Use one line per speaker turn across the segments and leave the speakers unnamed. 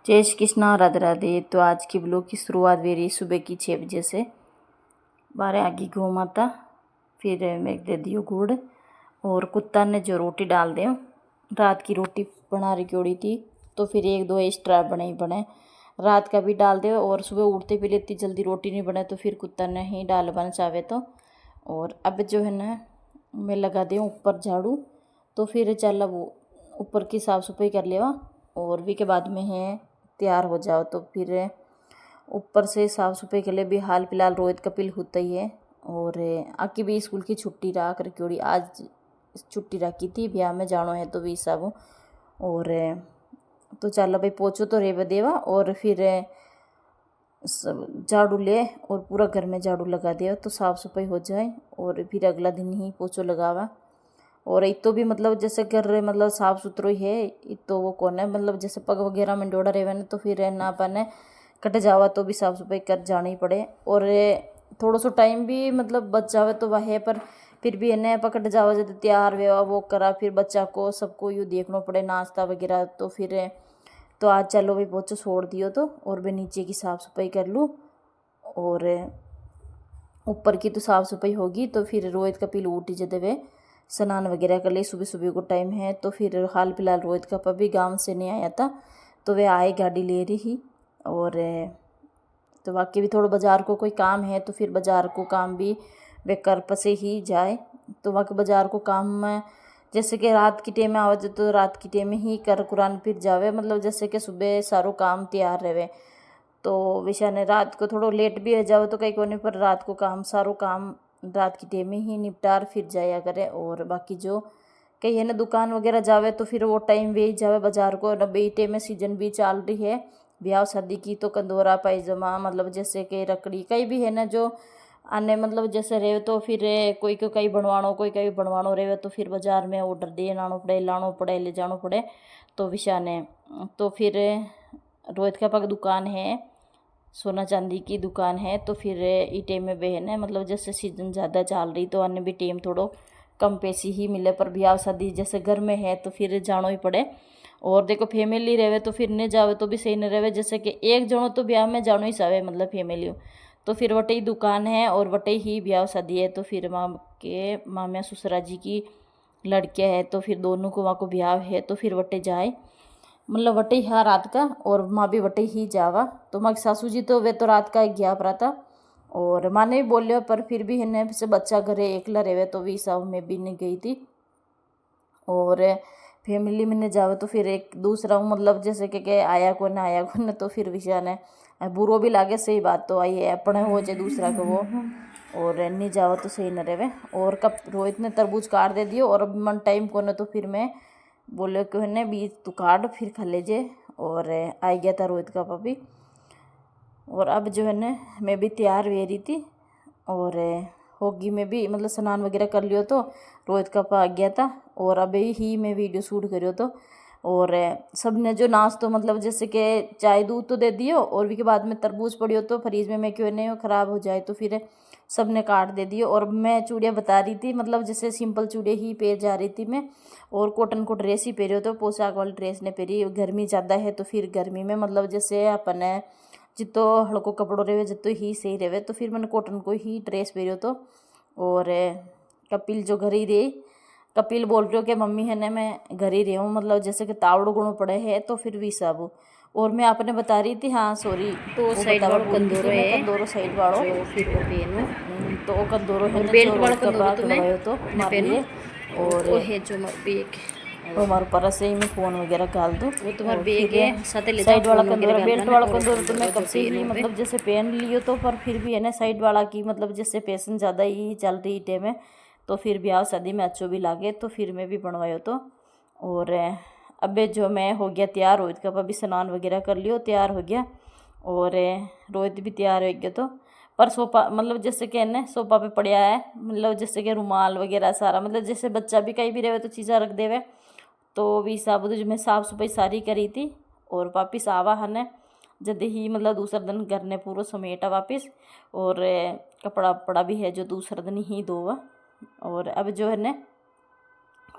जय श्री कृष्णा, राधे राधे। तो आज की ब्लॉग की शुरुआत मेरी सुबह की 6 बजे से। 12 आगे गौ माता, फिर मैं दे दियो गुड़ और कुत्ता ने जो रोटी डाल दे। रात की रोटी बना रखी थी तो फिर एक दो एक्स्ट्रा बने रात का भी डाल दे। और सुबह उठते भी इतनी जल्दी रोटी नहीं बने तो फिर कुत्ता ने ही डाल बन चाहे तो। और अब जो है ना मैं लगा दे ऊपर झाड़ू, तो फिर चल वो ऊपर की साफ़ सफाई कर लेवा और भी के बाद में है तैयार हो जाओ। तो फिर ऊपर से साफ़ सफाई के लिए भी हाल फिलहाल रोहित कपिल होता ही है। और आकी भी स्कूल की छुट्टी रख रखी, आज छुट्टी रखी थी, ब्याह में जानो है तो भी सब। और तो चल भाई पोछो तो रेव देवा और फिर झाड़ू ले और पूरा घर में झाड़ू लगा दिया तो साफ़ सफाई हो जाए। और फिर अगला दिन ही पोछो लगावा। और एक तो भी मतलब जैसे घर मतलब साफ़ सुथरो ही है, तो वो कौन है मतलब जैसे पग वगैरह में डोड़ा रहे ना तो फिर ना अपन कट जावा तो भी साफ़ सफाई कर जानी पड़े। और थोड़ा सा टाइम भी मतलब बच जावे तो वह है, पर फिर भी है ना पकड़ जावा जब तैयार वेवा वो करा, फिर बच्चा को सबको यूँ देखना पड़े नाश्ता वगैरह। तो फिर तो आज चलो भाई पोछो छोड़ दियो तो और भी नीचे की साफ़ सफाई कर लूँ और ऊपर की तो साफ़ सफाई होगी। तो फिर रोहित कपिल उठ जदे वे स्नान वगैरह कर ले, सुबह सुबह को टाइम है। तो फिर हाल फिलहाल रोहित का पापा भी गांव से नहीं आया था तो वे आए गाड़ी ले रही। और तो बाकी भी थोड़ा बाज़ार को कोई काम है तो फिर बाज़ार को काम भी वे कर पसे ही जाए। तो वहाँ के बाज़ार को काम में जैसे कि रात की टेम में आवाज तो रात की टेम में ही कर कुरान फिर जावे, मतलब जैसे कि सुबह सारो काम तैयार रहे। तो विषय ने रात को थोड़ा लेट भी हो जाओ तो कहीं कोने पर रात को काम सारो काम रात की टेम में ही निपटार फिर जाया करे। और बाकी जो कहीं है ना दुकान वगैरह जावे तो फिर वो टाइम वे जावे बाज़ार को। न बे टेम में सीजन भी चल रही है ब्याह शादी की, तो कंदोरा पायजामा मतलब जैसे कि रकड़ी कई भी है ना जो आने मतलब जैसे रहे तो फिर कोई को कहीं बनवानो कोई कहीं बनवानो रहे तो फिर बाज़ार में ऑर्डर दे लानो पड़े लानो पड़े ले जानो पड़े। तो विषय ने तो फिर रोहित का पाक दुकान है, सोना चांदी की दुकान है। तो फिर ई टेम में बहन है मतलब जैसे सीजन ज़्यादा चल रही तो अन्य भी टेम थोड़ो कम पैसे ही मिले, पर ब्याह शादी जैसे घर में है तो फिर जानो ही पड़े। और देखो फैमिली रहे तो फिर नहीं जावे तो भी सही नहीं रहे, जैसे कि एक जनो तो ब्याह में जानो ही चाहे मतलब फैमिली। तो फिर वटे ही दुकान है और वटे ही ब्याह शादी है। तो फिर मामिया ससुरा जी की लड़कियाँ है तो फिर दोनों को वहाँ को ब्याह है तो फिर वटे जाए मतलब वटे ही हाँ रात का, और माँ भी वटे ही जावा। तो माँ की सासू जी तो वे तो रात का गया पड़ा था और माँ ने भी बोलियो, पर फिर भी है से बच्चा घरे एकला रहे तो भी सब में भी नहीं गई थी। और फैमिली में नहीं जावे तो फिर एक दूसरा मतलब जैसे कि आया को न तो फिर विषय ने बुरो भी लागे, सही बात तो आई है अपने हो जाए दूसरा को वो। और नहीं जावा तो सही न रहे। और कब रोहित ने तरबूज काट दे दियो और अब मन टाइम को न तो फिर मैं बोले कि ने बीज तू काट फिर खा लीजिए। और आ गया था रोहित का पापी। और अब जो है ना मैं भी तैयार हुई रही थी और होगी मैं भी मतलब स्नान वगैरह कर लियो तो रोहित का पा आ गया था। और अभी ही मैं वीडियो शूट करियो तो और सब ने जो नाश्तो मतलब जैसे कि चाय दूध तो दे दियो और भी के बाद में तरबूज पड़ियो तो फ्रीज में मैं क्यों नहीं ख़राब हो जाए तो फिर सब ने काट दे दियो। और मैं चूड़ियाँ बता रही थी मतलब जैसे सिंपल चूड़ियाँ ही पहन जा रही थी मैं, और कॉटन को ड्रेस ही पहरियो तो पोशाक वाली ड्रेस ने पहरी। गर्मी ज़्यादा है तो फिर गर्मी में मतलब जैसे अपन जितो हल्को कपड़ो रहे जितो ही सही रहे तो फिर मैंने कॉटन को ही ड्रेस पहरियो तो। और कपिल जो घर ही रहे, कपिल बोल रहे हो कि मम्मी है ना मैं घर ही रही हूँ मतलब जैसे कि तावड़ गुणों पड़े है तो फिर भी सब। और मैं आपने बता रही थी हाँ सॉरी
तो साइड वालों कंदोरो है
कंदोरो साइड वालों
जो फिर वो पहनो
तो कंदोरो है
और
ना जो
बेल्ट वाला
रोज का
कंदोरो
बाग
तो मैं
करवायो तो
न
हमारे
पहनो।
लिए।
और
और
वो है जो बैग
वो हमारे ऊपर से ही मैं फ़ोन वगैरह डाल दूँ।
वो तुम्हारा
और
बैग
फिर
है साथ ले जाओ
साइड वाला
फोन वगैरह
कंदोरा
गाल
बेल्ट
बन
वाला
और
कंदोरा तो मैं
कंदोरो
कब
जो
से ही
पहनो पे
मतलब जैसे पहन लियो तो, पर फिर भी है ना साइड वाला की मतलब जैसे पैसन ज़्यादा ही चल रही टे में तो फिर ब्याह शादी में अच्छो भी लागे तो फिर मैं भी बनवायो तो। और अबे जो मैं हो गया तैयार, रोहित का भी स्नान वगैरह कर लियो तैयार हो गया और रोहित भी तैयार हो गया। तो पर सोफा मतलब जैसे कि ना सोफा पे पड़ा है मतलब जैसे कि रुमाल वगैरह सारा मतलब जैसे बच्चा भी कहीं भी रहे तो चीज़ें रख देवे। तो भी साबुद जो मैं साफ़ सफाई सारी करी थी और वापिस आवा हने जद ही मतलब दूसरा दिन घर ने पूरा समेटा वापिस। और कपड़ा वपड़ा भी है जो दूसरा दिन ही धोवा। और अब जो है ना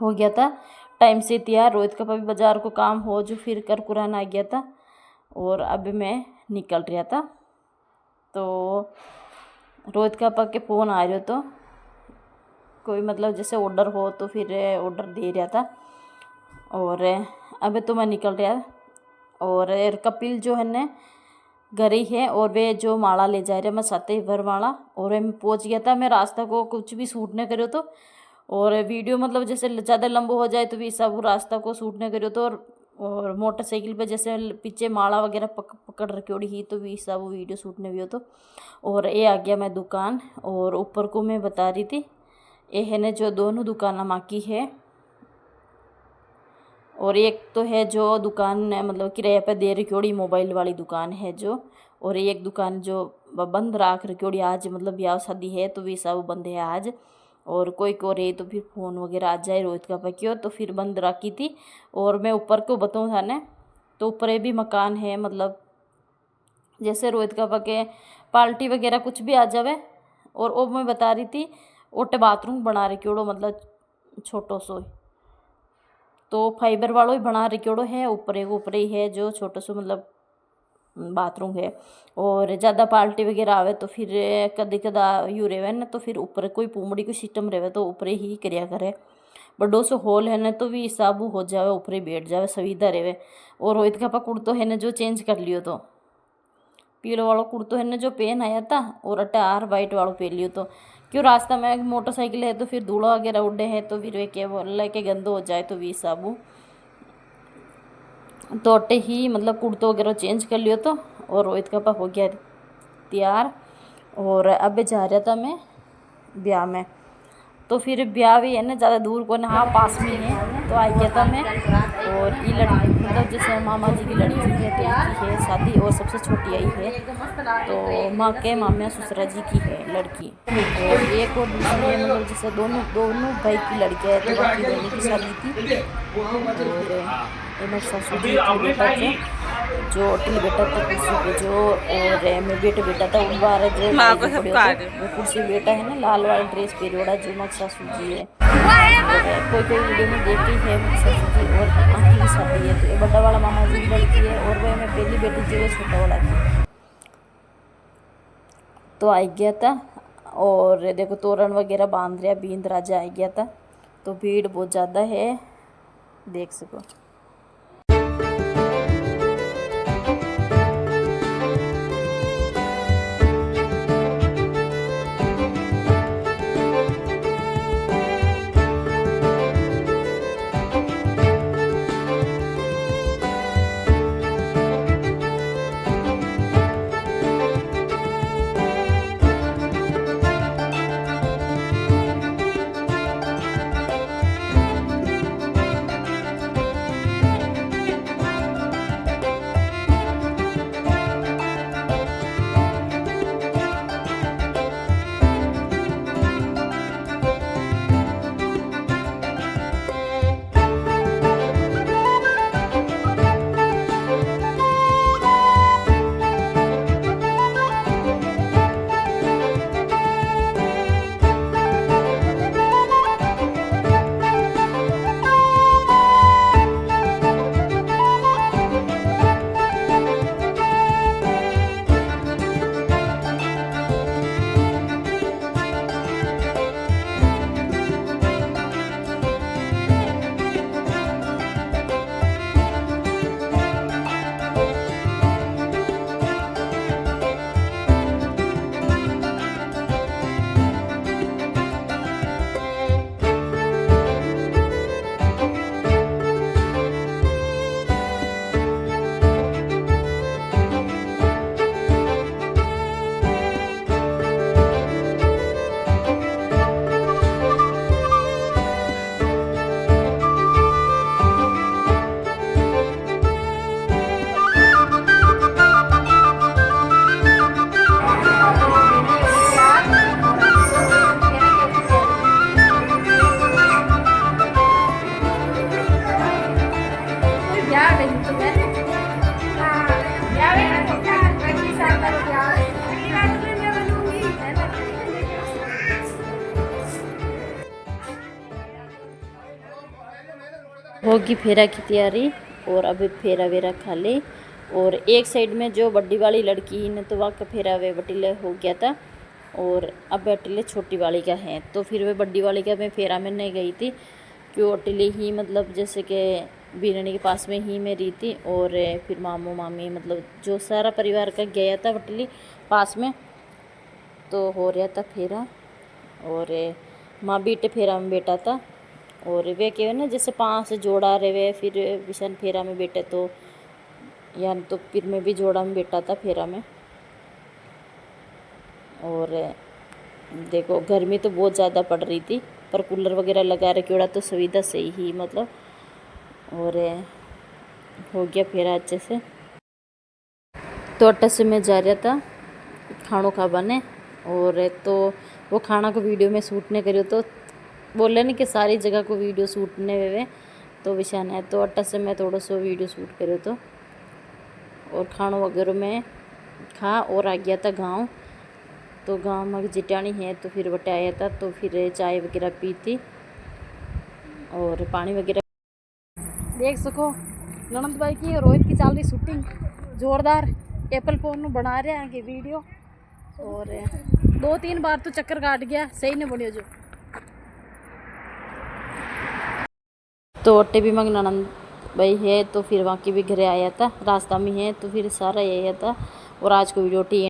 हो गया था टाइम से तैयार, रोहित का भी बाजार को काम हो जो फिर कर कुरान आ गया था। और अब मैं निकल रहा था तो रोहित का पापा के फ़ोन आ रहे तो कोई मतलब जैसे ऑर्डर हो तो फिर ऑर्डर दे रहा था। और अब तो मैं निकल रहा और कपिल जो है ने घर ही है और वे जो माला ले जा रहे मैं साथे भर माला और मैं पहुंच गया था। मैं रास्ता को कुछ भी शूट नहीं करो तो और वीडियो मतलब जैसे ज़्यादा लंबा हो जाए तो भी सब रास्ता को शूट नहीं करो तो और मोटरसाइकिल पे जैसे पीछे माला वगैरह पकड़ रखी ही तो भी सब वीडियो शूट नहीं भी हो तो। और ये आ गया मैं दुकान और ऊपर को मैं बता रही थी ये है ने जो दोनों दुकान माँ की है और एक तो है जो दुकान मतलब किराए पे दे रखी मोबाइल वाली दुकान है जो, और एक दुकान जो बंद राख रखी आज मतलब ब्याह शादी है तो वे सब बंद है आज। और कोई को रहे तो फिर फ़ोन वगैरह आ जाए रोहित का पक्की तो फिर बंद रखी थी। और मैं ऊपर को बताऊँ था ने तो ऊपर भी मकान है मतलब जैसे रोहित का पके पार्टी वगैरह कुछ भी आ जावे। और वो मैं बता रही थी ओटे बाथरूम बना रखी मतलब छोटो सो तो फाइबर वालों ही बना रखी है ऊपर ही है जो छोटो सो मतलब बाथरूम है। और ज़्यादा पार्टी वगैरह आवे तो फिर कभी कदा यू रहे ना तो फिर ऊपर कोई पूमड़ी को सिस्टम रहे तो ऊपर ही करया करे। बड़ो सो हॉल है ना तो भी हिसाब हो जावे ऊपर ही बैठ जावे सुविधा रहे। और रोहित का पा कुर्तो है ना जो चेंज कर लियो तो पीलो वाला कुर्तो है ना जो पहन आया था और अटार वाइट वालों पहन लियो तो क्यों रास्ता में मोटरसाइकिल है तो फिर धूड़ा वगैरह उड़े है तो फिर वे क्या बोल के गंदो हो जाए तो भी हिसाब तो अटे ही मतलब कुर्तो वगैरह चेंज कर लियो तो। और रोहित का पा हो गया तैयार और अब जा रहा था मैं ब्याह में तो फिर ब्याह भी है ना ज़्यादा दूर को ना हाँ पास में है तो आ गया था मैं। और ये लड़की मतलब जैसे मामा जी की लड़की है तो इनकी है शादी और सबसे छोटी आई है तो माँ के मामिया ससुरा जी की है लड़की। और एक और दूसरी है मतलब जैसे दोनों भाई की लड़कियाँ है तो बाकी दोनों की शादी थी। और ससुर जी की बेटा जो अटल बेटा था कुर्सी पे जो और मैं बेटा था उन बार जो वो कुर्सी बेटा है ना लाल वाला ड्रेस पहनोड़ा जो मत सासू जी है। कोई वीडियो में देखती है सासू जी और आँखी की शादी है तो ये बड़ा वाला मामा जी की लड़की है और वह मैं पहली बेटी जो है छोटा वाला की तो आ गया था। और देखो तोरण वगैरह बांध रहा बींद राजा आ गया था तो भीड़ बहुत ज़्यादा है देख सको। होगी फेरा की तैयारी और अभी फेरा वेरा खा ले और एक साइड में जो बड़ी वाली लड़की ही ने तो वह का फेरा वे बटीले हो गया था, और अब बटीले छोटी वाली का है। तो फिर वे बड़ी वाली का मैं फेरा में नहीं गई थी, क्यों अटीले ही मतलब जैसे कि बीरनी के पास में ही मैं रही थी, और फिर मामू मामी मतलब जो सारा परिवार का गया था बटली पास में। तो हो रहा था फेरा, और माँ बीटे फेरा में बैठा था, और वे कहे ना जैसे 5 जोड़ा रहे वे फिर विशन फेरा में बैठे, तो यानी तो फिर मैं भी जोड़ा में बैठा था फेरा में। और देखो गर्मी तो बहुत ज़्यादा पड़ रही थी, पर कूलर वगैरह लगा रखे उड़ा तो सुविधा सही ही मतलब, और हो गया फेरा अच्छे से। तो अट्टा से मैं जा रहा था खानों खा बने, और तो वो खाना को वीडियो में शूट नहीं करियो, तो बोले नहीं कि सारी जगह को वीडियो शूट नहीं वे तो विशान है। तो अट्टा से मैं थोड़ा सा वीडियो शूट करियो, तो और खानों वगैरह में खा और आ गया था गाँव। तो गांव में जिटानी है तो फिर बटे आया था, तो फिर चाय वगैरह पी थी और पानी वगैरह।
देख सको ननंद भाई की रोहित की चल रही शूटिंग जोरदार, एप्पल फोन बना रहे हैं कि वीडियो, और 2-3 बार तो चक्कर काट गया, सही नहीं बनियो जो।
तो अट्टे भी मंग ननंद भाई है, तो फिर वहाँ की भी घरे आया था, रास्ता में है, तो फिर सारा यही था। और आज को वीडियो टी